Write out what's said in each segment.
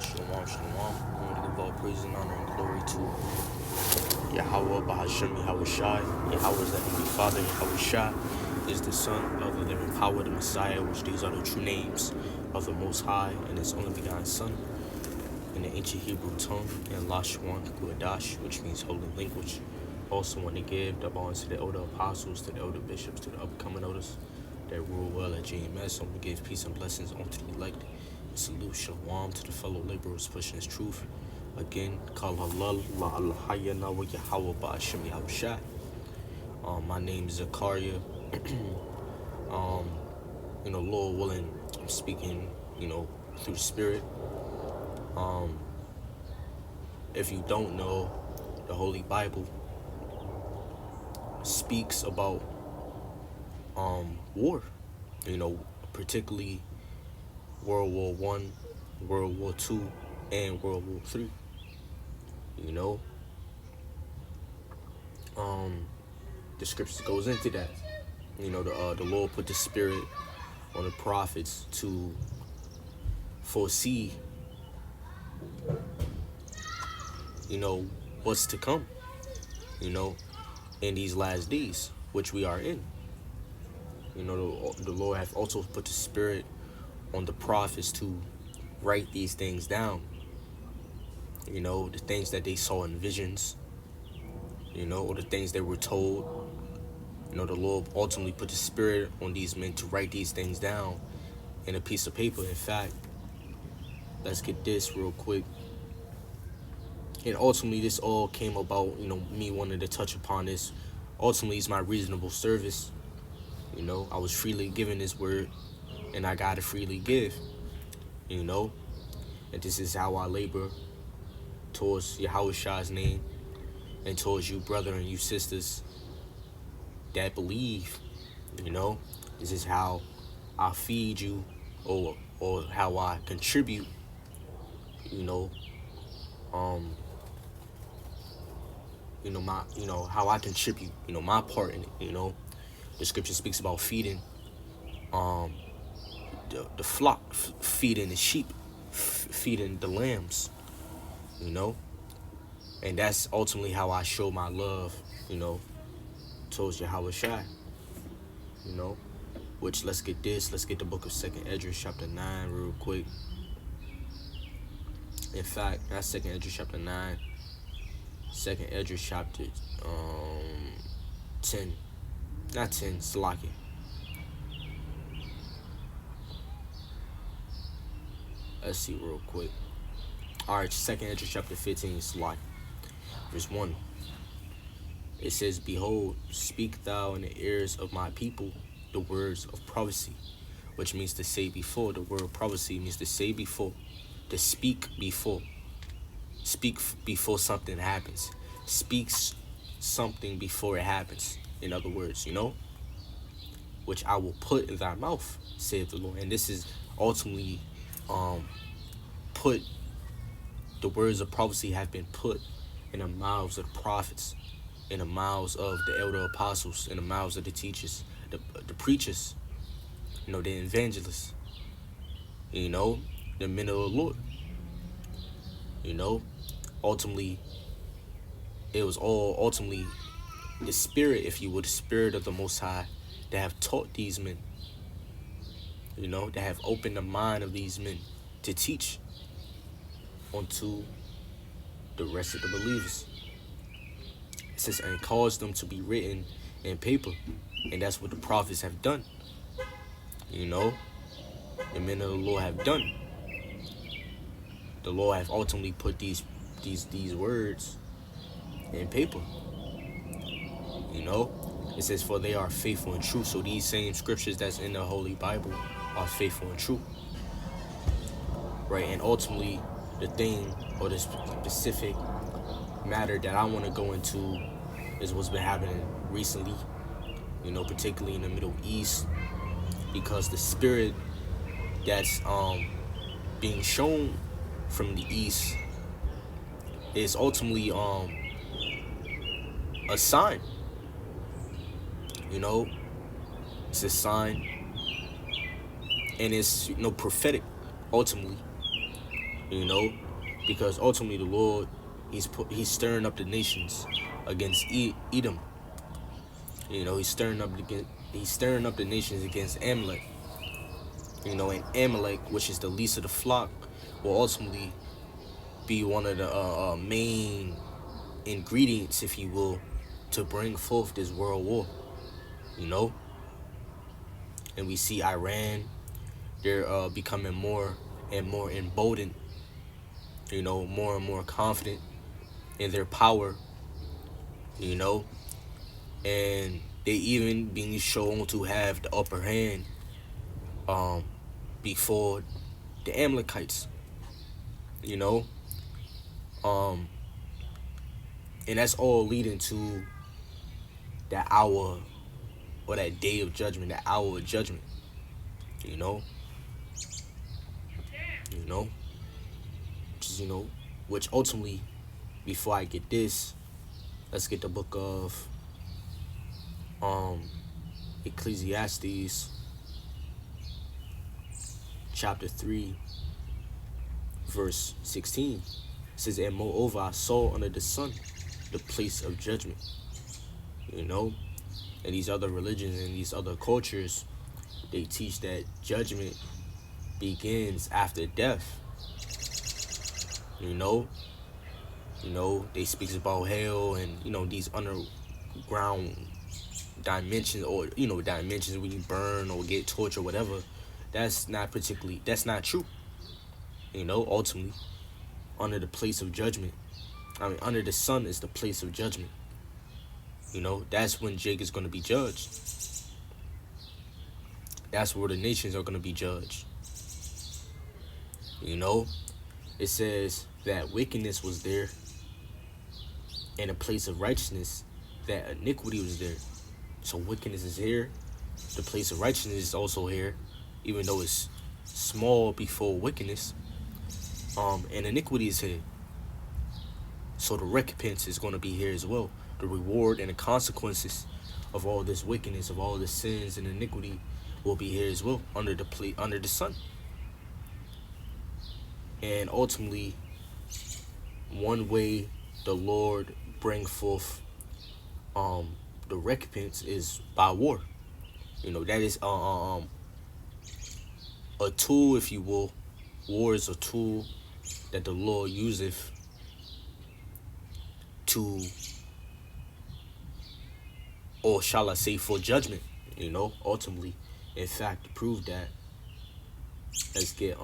Shalom, shalom. We want to give all praise and honor and glory to Yahweh, Bahashem, Yahweh Shai. Yahweh is the Heavenly Father, Yahweh Shai is the Son of the living power, the Messiah, which these are the true names of the Most High and His only begotten Son in the ancient Hebrew tongue, and Lashwan Kuadash, which means holy language. Also want to give the honor to the elder apostles, to the elder bishops, to the upcoming elders that rule well at GMS. I want to give peace and blessings unto the elect. Salute shalom to the fellow laborers pushing his truth. Again, call halal la alahayana wa Yahweh ba'ashem Yahweh Shai. My name is Zakaria. Lord willing, I'm speaking, through the Spirit. If you don't know, the Holy Bible speaks about war, particularly World War I, World War II, and World War III. The scriptures goes into that. The Lord put the Spirit on the prophets to foresee, what's to come, in these last days, which we are in. The Lord have also put the Spirit on the prophets to write these things down. The things that they saw in visions, or the things they were told. The Lord ultimately put the Spirit on these men to write these things down in a piece of paper. In fact, let's get this real quick. And ultimately, this all came about, me wanting to touch upon this. Ultimately, it's my reasonable service. I was freely given this word, and I gotta freely give. And this is how I labor towards Yahweh Shai's name, and towards you, brother, and you sisters that believe. This is how I feed you, or how I contribute. How I contribute, my part in it. The scripture speaks about feeding the flock, feeding the sheep, feeding the lambs, and that's ultimately how I show my love, towards Yahweh Shai, which let's get the book of 2nd Esdras chapter 9 real quick. In fact, not 2nd Esdras chapter 9, 2nd Esdras chapter 10, not 10, Salaki. Let's see real quick. Alright, 2nd Esdras chapter 15, Salaki. Verse 1. It says, "Behold, speak thou in the ears of my people the words of prophecy," which means to say before. The word prophecy means to say before, to speak before. Speak before something happens. Speaks something before it happens. In other words, which I will put in thy mouth, saith the Lord. And this is ultimately the words of prophecy have been put in the mouths of the prophets, in the mouths of the elder apostles, in the mouths of the teachers, the preachers, the evangelists, the men of the Lord. Ultimately, it was all ultimately the Spirit, if you will, the Spirit of the Most High that have taught these men, that have opened the mind of these men to teach unto the rest of the believers. It says, and caused them to be written in paper. And that's what the prophets have done. The men of the Lord have done. The Lord have ultimately put these words in paper. It says, for they are faithful and true. So these same scriptures that's in the Holy Bible are faithful and true. Right? And ultimately, the thing, or the specific matter that I want to go into is what's been happening recently, particularly in the Middle East, because the spirit that's being shown from the East is ultimately a sign. It's a sign, and it's prophetic ultimately. you know, because ultimately the Lord, he's stirring up the nations against Edom. You know, he's stirring up the nations against Amalek. You know, and Amalek, which is the least of the flock, will ultimately be one of the main ingredients, if you will, to bring forth this world war. You know, and we see Iran, they're becoming more and more emboldened. You know, more and more confident in their power. You know, and they even being shown to have the upper hand um, before the Amalekites. You know, um, and that's all leading to that hour or that day of judgment, that hour of judgment. You know, you know, just which ultimately, before I get this, let's get the book of um Ecclesiastes, chapter 3, verse 16. It says, and moreover, I saw under the sun the place of judgment. You know, and these other religions and these other cultures, they teach that judgment begins after death. You know, they speaks about hell and these underground dimensions, or dimensions where you burn or get tortured or whatever. That's not true. Ultimately, under the place of judgment, under the sun is the place of judgment. That's when Jake is going to be judged. That's where the nations are going to be judged. It says that wickedness was there, and a place of righteousness, that iniquity was there. So wickedness is here, the place of righteousness is also here, even though it's small before wickedness. And iniquity is here. So the recompense is going to be here as well. The reward and the consequences of all this wickedness, of all the sins and iniquity, will be here as well, under the sun. And ultimately, one way the Lord bring forth the recompense is by war. That is a tool, if you will. War is a tool that the Lord useth to, or shall I say, for judgment. Ultimately, in fact, to prove that, let's get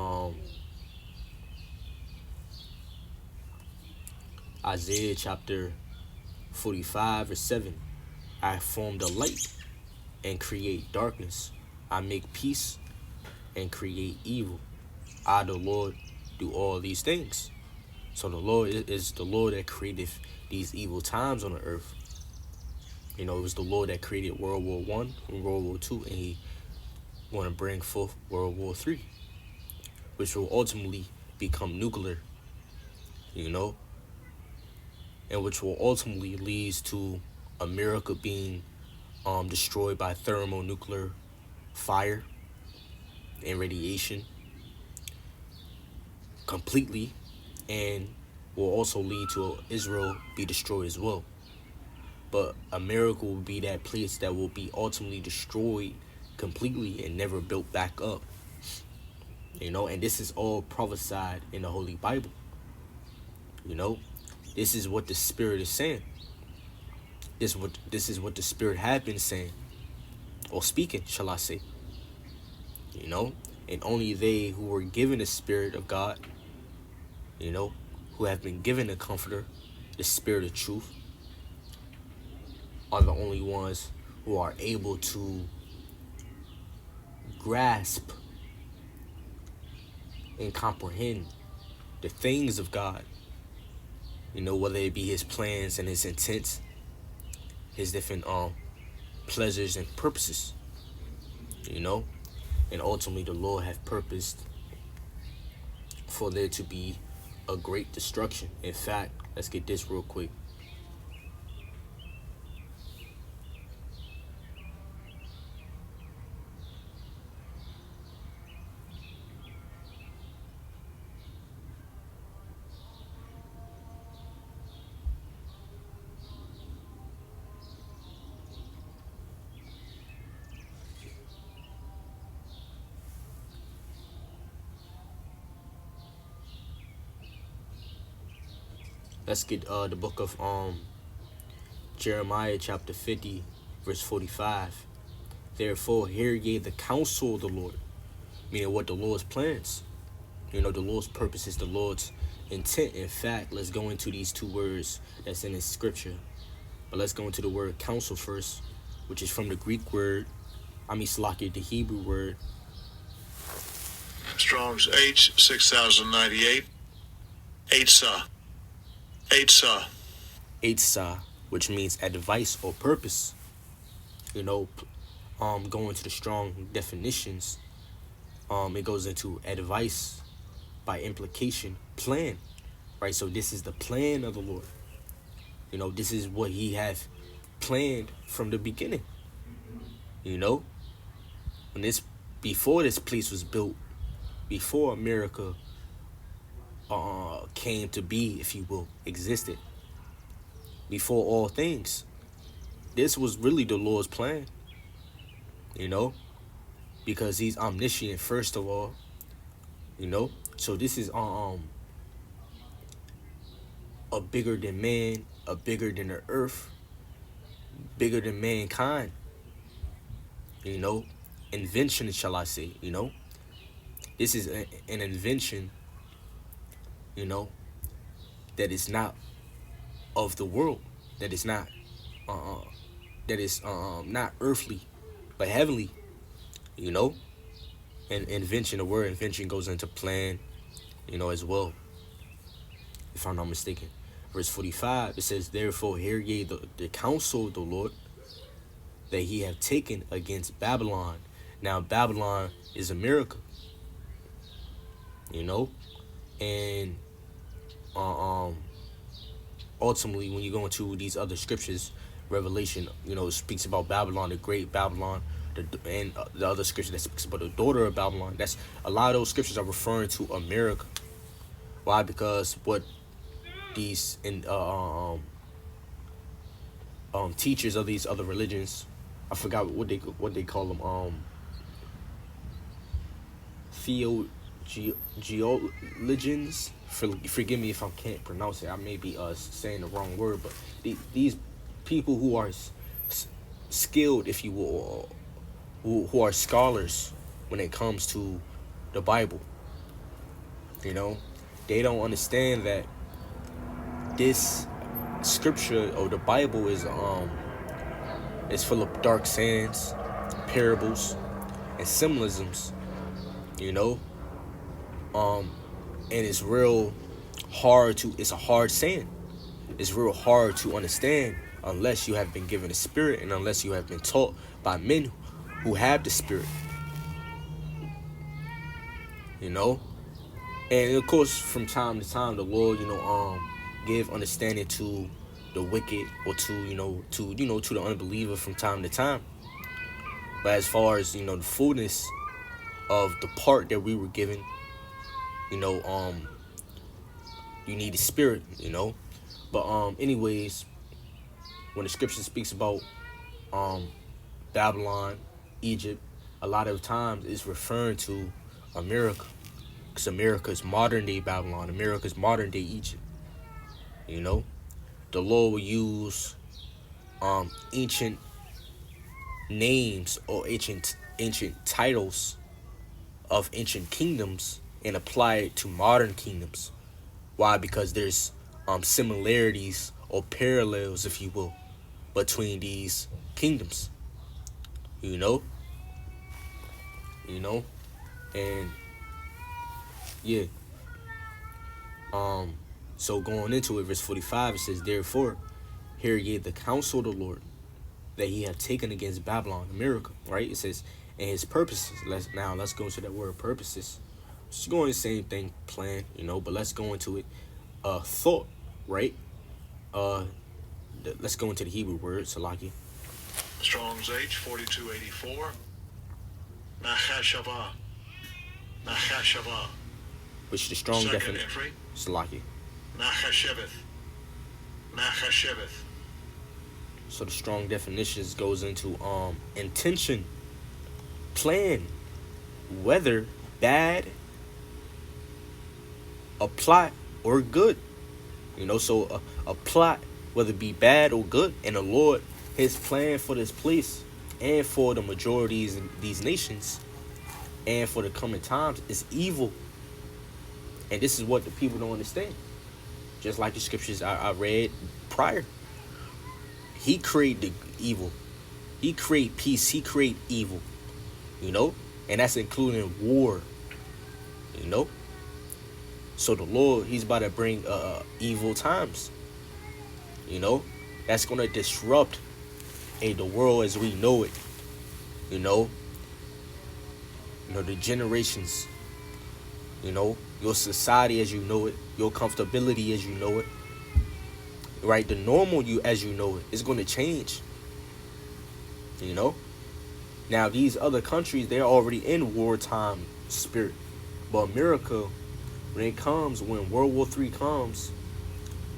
Isaiah chapter 45 or 7. I form the light and create darkness. I make peace and create evil. I, the Lord, do all these things. So the Lord is the Lord that created these evil times on the earth. It was the Lord that created World War I and World War II, and he want to bring forth World War III, which will ultimately become nuclear, and which will ultimately lead to America being destroyed by thermonuclear fire and radiation completely, and will also lead to Israel be destroyed as well. But America will be that place that will be ultimately destroyed completely and never built back up. And this is all prophesied in the Holy Bible. This is what the Spirit is saying. This is what the Spirit had been saying, or speaking, shall I say. And only they who were given the Spirit of God, who have been given the Comforter, the Spirit of truth, are the only ones who are able to grasp and comprehend the things of God. Whether it be his plans and his intents, his different pleasures and purposes. And ultimately the Lord have purposed for there to be a great destruction. In fact, let's get this real quick. Let's get the book of Jeremiah chapter 50, verse 45. Therefore, hear ye the counsel of the Lord, meaning what the Lord's plans. The Lord's purposes, the Lord's intent. In fact, let's go into these two words that's in His scripture. But let's go into the word counsel first, which is from the Greek word, Slaki, the Hebrew word. Strong's H 6098. Eitzah. Eitzah. Eitzah, which means advice or purpose. Going to the strong definitions, it goes into advice, by implication, plan, right? So this is the plan of the Lord. This is what He have planned from the beginning. Before this place was built, before America came to be, if you will, existed, before all things, this was really the Lord's plan. Because He's omniscient, first of all. So this is a bigger than man, a bigger than the earth, bigger than mankind. Invention, shall I say? This is an invention. That is not of the world. That is not. That is not earthly, but heavenly. And invention, the word invention goes into plan, as well, if I'm not mistaken. Verse 45, it says, therefore hear ye the counsel of the Lord, that He have taken against Babylon. Now Babylon is America. And ultimately, when you go into these other scriptures, Revelation, speaks about Babylon, the great Babylon, and the other scripture that speaks about the daughter of Babylon. That's a lot of those scriptures are referring to America. Why? Because what these teachers of these other religions, I forgot what they call them, theologians. Forgive me if I can't pronounce it. I may be saying the wrong word, but these people who are skilled, if you will, who are scholars when it comes to the Bible. They don't understand that this scripture or the Bible is full of dark sayings, parables, and symbolisms. And it's real hard it's a hard saying. It's real hard to understand unless you have been given a spirit and unless you have been taught by men who have the spirit. And of course, from time to time, the Lord, give understanding to the wicked or to the unbeliever from time to time. But as far as, the fullness of the part that we were given, you need the spirit, But anyways, when the scripture speaks about Babylon, Egypt, a lot of times it's referring to America. Because America is modern day Babylon. America is modern day Egypt. The Lord will use ancient names or ancient titles of ancient kingdoms and apply it to modern kingdoms. Why? Because there's similarities or parallels, if you will, between these kingdoms. And yeah. So going into it, verse 45, it says, therefore, hear ye the counsel of the Lord, that He hath taken against Babylon, America, right? It says, and His purposes. Let's go into that word, purposes. Just going the same thing, plan, but let's go into it. Thought, right? Let's go into the Hebrew word, Salaki. Strong's H 4284. Nachashava. Nachashava. Which is the strong definition. Entry. Salaki. Nachasheveth. Nachasheveth. So the strong definitions goes into intention, plan, whether bad, a plot, or good. So a plot, whether it be bad or good, and the Lord, his plan for this place and for the majorities in these nations and for the coming times is evil. And this is what the people don't understand. Just like the scriptures I read prior. He created the evil. He created peace. He created evil. And that's including war. You know? So the Lord, he's about to bring evil times. That's gonna disrupt the world as we know it. You know, the generations, your society as you know it, your comfortability as you know it. Right? The normal you as you know it is gonna change. Now these other countries, they're already in wartime spirit. But America, when World War III comes,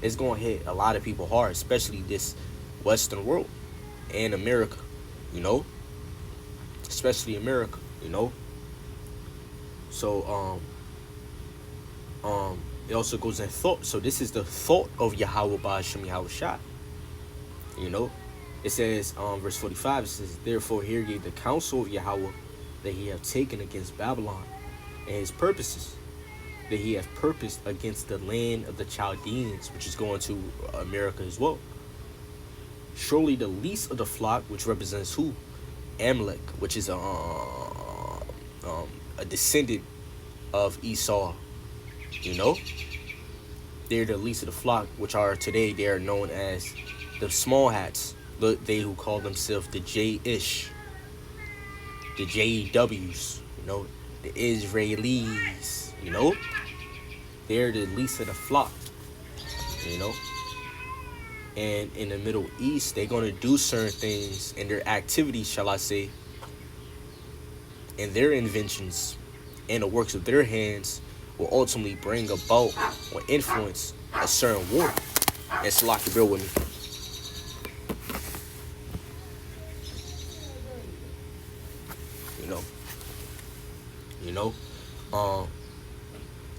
it's gonna hit a lot of people hard, especially this Western world and America, especially America, So it also goes in thought. So this is the thought of Yahweh Ba'ashem Yahweh Shai. It says, verse 45, it says, therefore hear ye the counsel of Yahweh that he have taken against Babylon, and his purposes that he hath purposed against the land of the Chaldeans, which is going to America as well. Surely the least of the flock, which represents who? Amalek, which is a descendant of Esau. They're the least of the flock, which are today, they are known as the small hats. They who call themselves the J-ish, the JWs, the Israelis, they're the least of the flock, and in the Middle East, they're going to do certain things, and their activities, shall I say, and their inventions and the works of their hands will ultimately bring about or influence a certain war. And Salaki, bear with me.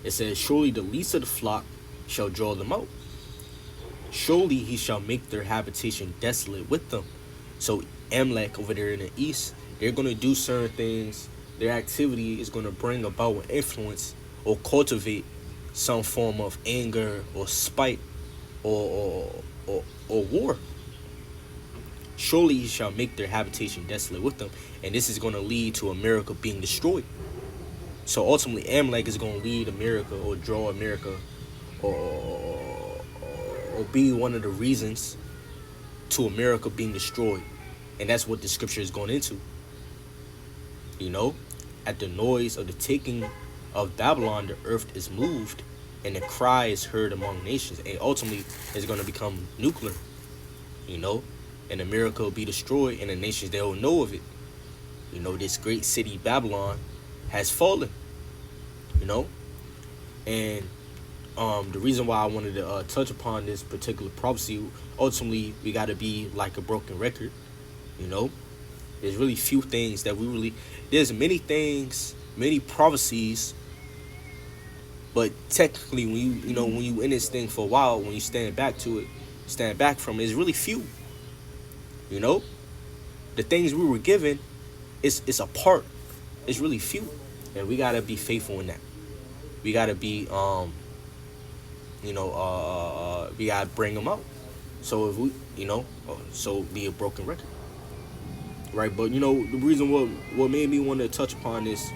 It says, surely the least of the flock shall draw them out. Surely he shall make their habitation desolate with them. So Amalek over there in the east, they're going to do certain things. Their activity is going to bring about an influence or cultivate some form of anger or spite or war. Surely he shall make their habitation desolate with them. And this is going to lead to America being destroyed. So ultimately, Amalek is going to lead America or draw America or be one of the reasons to America being destroyed. And that's what the scripture is going into. At the noise of the taking of Babylon, the earth is moved and the cry is heard among nations. And ultimately, it's going to become nuclear, and America will be destroyed and the nations, they'll know of it. This great city, Babylon, has fallen, and the reason why I wanted to touch upon this particular prophecy, ultimately we got to be like a broken record. There's really few things that there's many things, many prophecies, but technically when you in this thing for a while, when you stand back from it, it's really few. The things we were given, it's a part. It's really few, and we gotta be faithful in that. We gotta be we gotta bring them out. So if we so be a broken record, right? But the reason what made me want to touch upon this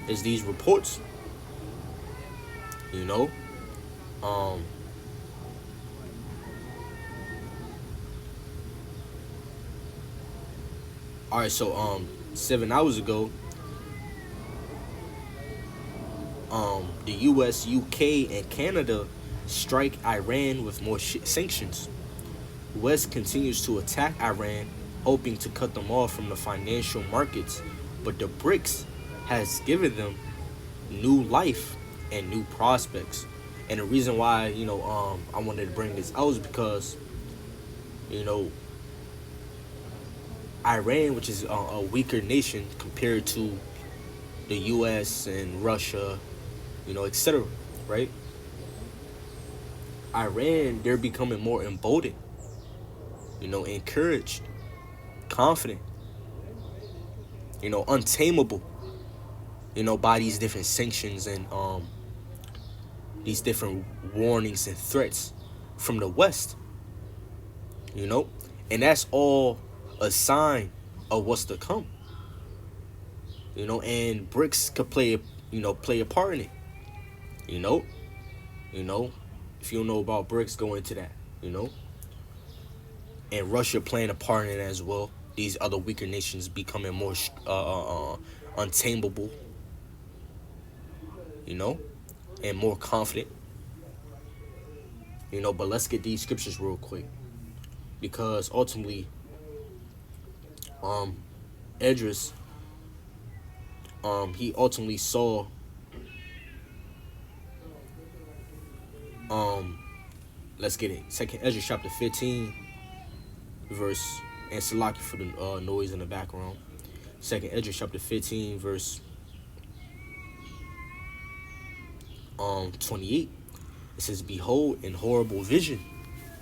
is these reports. All right, so 7 hours ago, the U.S., UK, and Canada strike Iran with more sanctions. West continues to attack Iran, hoping to cut them off from the financial markets, but the BRICS has given them new life and new prospects. And the reason why I wanted to bring this out is because Iran, which is a weaker nation compared to the U.S. and Russia, etc., right? Iran, they're becoming more emboldened, encouraged, confident, untamable, by these different sanctions and these different warnings and threats from the West, you know, and that's all a sign of what's to come, and BRICS could play a part in it, you know, you know, if you don't know about BRICS, go into that, and Russia playing a part in it as well. These other weaker nations becoming more untamable, and more confident, But let's get these scriptures real quick, because ultimately, Edris, he ultimately saw, let's get it. Second Esdras chapter 15, verse, and Salaki for the noise in the background. Second Esdras chapter 15, verse 28. It says, "Behold, in horrible vision."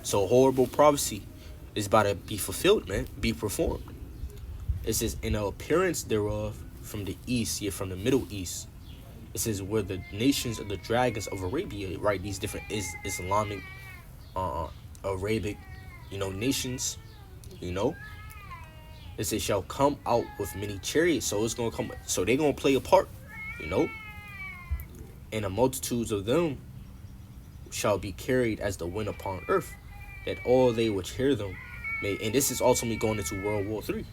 So horrible prophecy is about to be fulfilled, man, be performed. It says, "In the appearance thereof from the east, yet from the Middle East." It says, "Where the nations of the dragons of Arabia," right? These different Islamic, Arabic, nations, It says, "Shall come out with many chariots." So it's gonna come. So they're gonna play a part, And the multitudes of them shall be carried as the wind upon earth, that all they which hear them may. And this is ultimately going into World War III.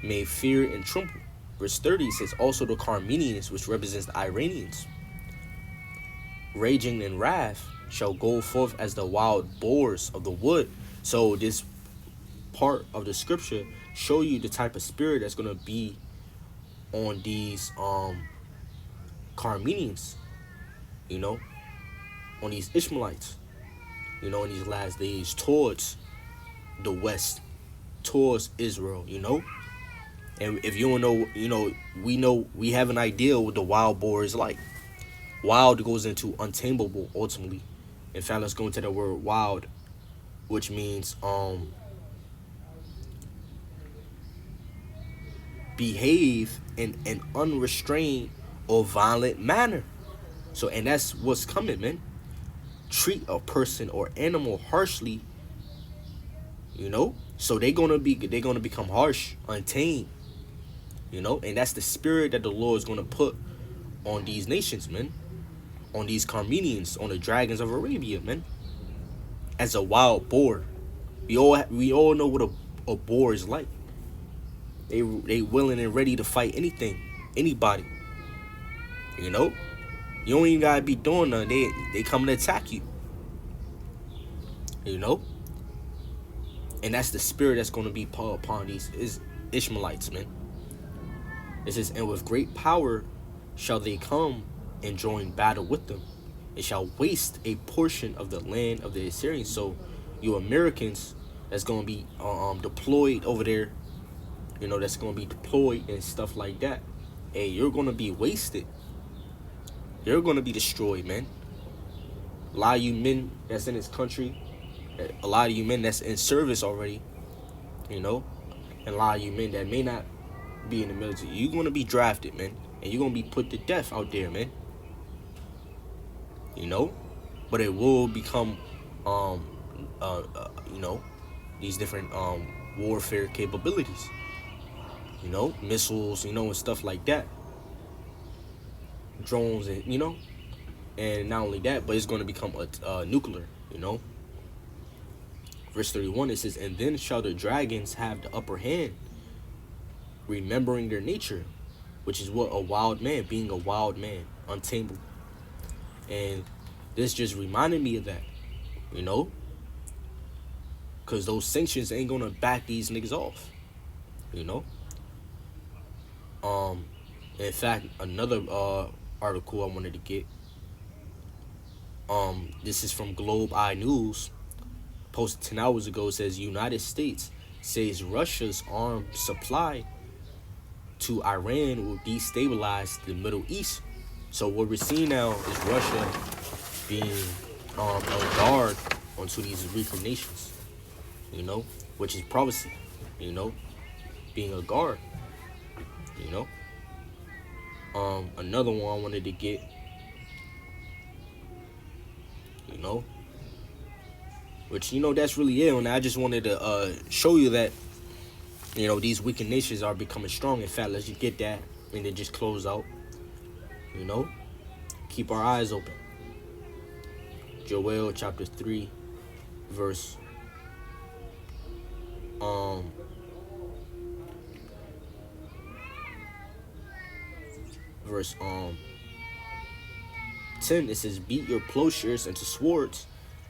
May fear and tremble. Verse 30 says, "Also the Carmenians, which represents the Iranians, raging in wrath, shall go forth as the wild boars of the wood." So this part of the scripture show you the type of spirit that's going to be on these Carmenians, on these Ishmaelites, in these last days towards the West, towards Israel, And if you don't know, we have an idea what the wild boar is like. Wild goes into untamable ultimately. In fact, let's go into the word wild, which means behave in an unrestrained or violent manner. So, and that's what's coming, man. Treat a person or animal harshly, So they're gonna become harsh, untamed, and that's the spirit that the Lord is gonna put on these nations, man, on these Carmenians, on the dragons of Arabia, man, as a wild boar. We all know what a boar is like. They willing and ready to fight anything, anybody. You don't even gotta be doing nothing. They come to attack you. And that's the spirit that's gonna be upon these Ishmaelites, man. It says, "And with great power shall they come and join battle with them. It shall waste a portion of the land of the Assyrians." So you Americans that's gonna be deployed over there, that's gonna be deployed and stuff like that. Hey, you're gonna be wasted. You're gonna be destroyed, man. A lot of you men that's in this country, a lot of you men that's in service already, and a lot of you men that may not be in the military, you're gonna be drafted, man, and you're gonna be put to death out there, man. But it will become, these different warfare capabilities, missiles, and stuff like that, drones, and and not only that, but it's going to become a nuclear, Verse 31, it says, "And then shall the dragons have the upper hand, remembering their nature," which is what a wild man, being a wild man, untamable. And this just reminded me of that, because those sanctions ain't gonna back these niggas off, In fact, another article I wanted to get, this is from Globe Eye News, posted 10 hours ago. It says, "United States says Russia's arms supply to Iran will destabilize the Middle East." So what we're seeing now is Russia being a guard onto these weaker nations, you know, which is prophecy, you know, being a guard, you know. Another one I wanted to get, you know, which, you know, that's really it. And I just wanted to show you that, you know, these weaker nations are becoming strong. In fact, let's just get that and then just close out, you know, keep our eyes open. Joel chapter 3, verse verse 10, it says, beat your plowshares into swords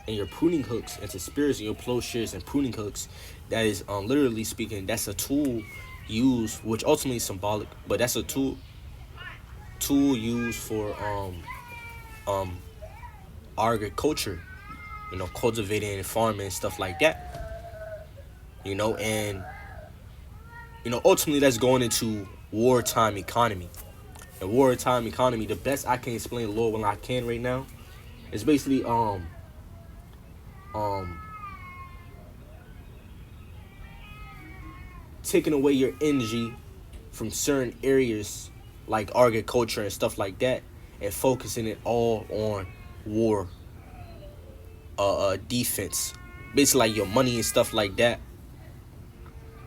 and your pruning hooks into spears, and your plowshares and pruning hooks. That is literally speaking, that's a tool used, which ultimately is symbolic, but that's a tool used for agriculture, you know, cultivating and farming and stuff like that, you know. And, you know, ultimately that's going into wartime economy. And wartime economy, the best I can explain, Lord, when I can right now, is basically taking away your energy from certain areas like agriculture and stuff like that, and focusing it all on war, defense, basically like your money and stuff like that,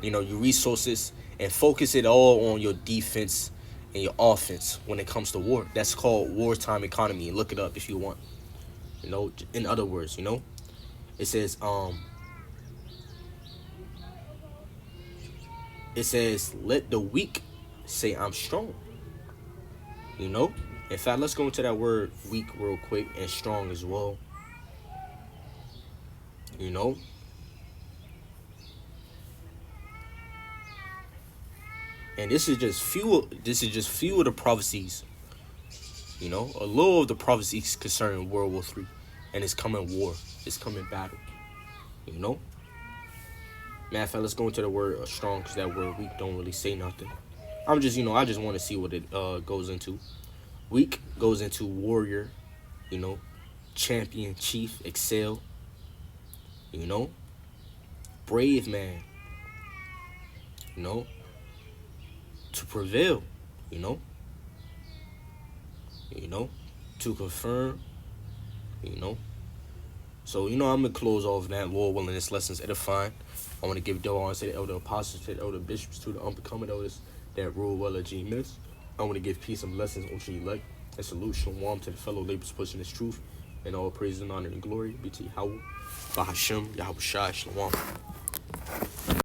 you know, your resources, and focus it all on your defense and your offense when it comes to war. That's called wartime economy. Look it up if you want, you know. In other words, you know, it says let the weak say I'm strong, you know. In fact, let's go into that word weak real quick, and strong as well, you know. And this is just few of the prophecies, you know, a little of the prophecies concerning World War III, and it's coming war, it's coming battle, you know. Matter of fact, let's go into the word strong, because that word weak don't really say nothing. I'm just, you know, I just want to see what it goes into. Weak goes into warrior, you know, champion, chief, excel, you know, brave man, you know, to prevail, you know, to confirm, you know. So, you know, I'm going to close off that. Lord willing, this lesson's edifying. I want to give honor to the elder apostles, to the elder bishops, to the unbecoming elders that rule well at G-Miss. I want to give peace and blessings unto you elect, and salute shalom to the fellow laborers pushing this truth, and all praise and honor and glory be to Yahweh, Bahashem, Yahweh Shai, Shalom.